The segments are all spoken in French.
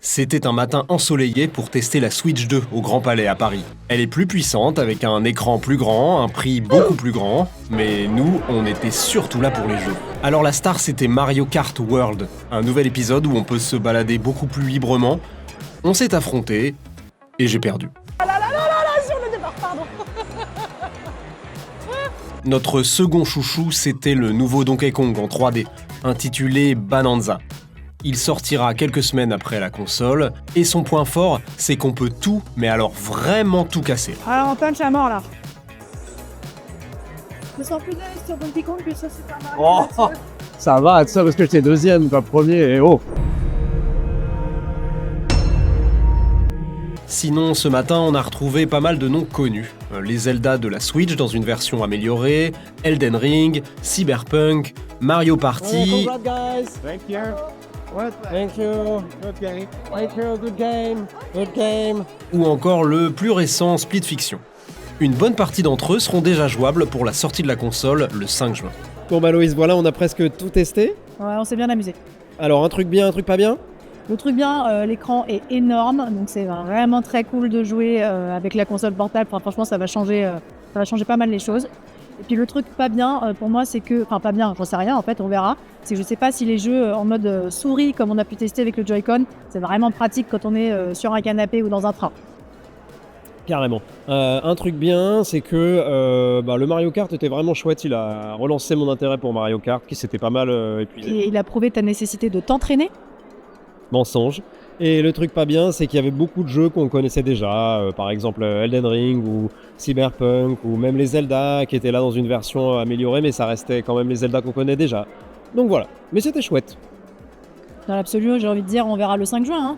C'était un matin ensoleillé pour tester la Switch 2 au Grand Palais à Paris. Elle est plus puissante, avec un écran plus grand, un prix beaucoup plus grand, mais nous, on était surtout là pour les jeux. Alors la star, c'était Mario Kart World, un nouvel épisode où on peut se balader beaucoup plus librement. On s'est affrontés, et j'ai perdu. Sur le départ, pardon. Notre second chouchou, c'était le nouveau Donkey Kong en 3D, intitulé Bananza. Il sortira quelques semaines après la console, et son point fort, c'est qu'on peut tout, mais alors vraiment tout casser. Alors on punch à mort là. Je sens plus d'aise sur Donkey Kong que sur Super Mario. Oh, ça va, ça parce que j'étais deuxième, pas premier, et oh. Sinon, ce matin, on a retrouvé pas mal de noms connus. Les Zelda de la Switch dans une version améliorée, Elden Ring, Cyberpunk, Mario Party, Congrats guys. Thank you. What? Thank you. Good game. Thank you. Good game. Good game. ou encore le plus récent Split Fiction. Une bonne partie d'entre eux seront déjà jouables pour la sortie de la console le 5 juin. Bon bah Loïs, voilà, on a presque tout testé. Ouais, on s'est bien amusé. Alors un truc bien, un truc pas bien. Le truc bien, l'écran est énorme, donc c'est vraiment très cool de jouer avec la console portable. Enfin, franchement, ça va changer pas mal les choses. Et puis le truc pas bien pour moi, c'est que, enfin pas bien, j'en sais rien en fait, on verra. C'est que je sais pas si les jeux en mode souris, comme on a pu tester avec le Joy-Con, c'est vraiment pratique quand on est sur un canapé ou dans un train. Carrément. Un truc bien, c'est que le Mario Kart était vraiment chouette. Il a relancé mon intérêt pour Mario Kart, qui s'était pas mal épuisé. Et il a prouvé ta nécessité de t'entraîner. Mensonge. Et le truc pas bien, c'est qu'il y avait beaucoup de jeux qu'on connaissait déjà, par exemple Elden Ring ou Cyberpunk, ou même les Zelda qui étaient là dans une version améliorée, mais ça restait quand même les Zelda qu'on connaît déjà. Donc voilà, mais c'était chouette. Dans l'absolu, j'ai envie de dire, on verra le 5 juin. Hein.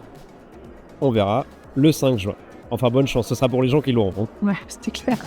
On verra le 5 juin. Enfin bonne chance, ce sera pour les gens qui l'auront. Ouais, c'était clair.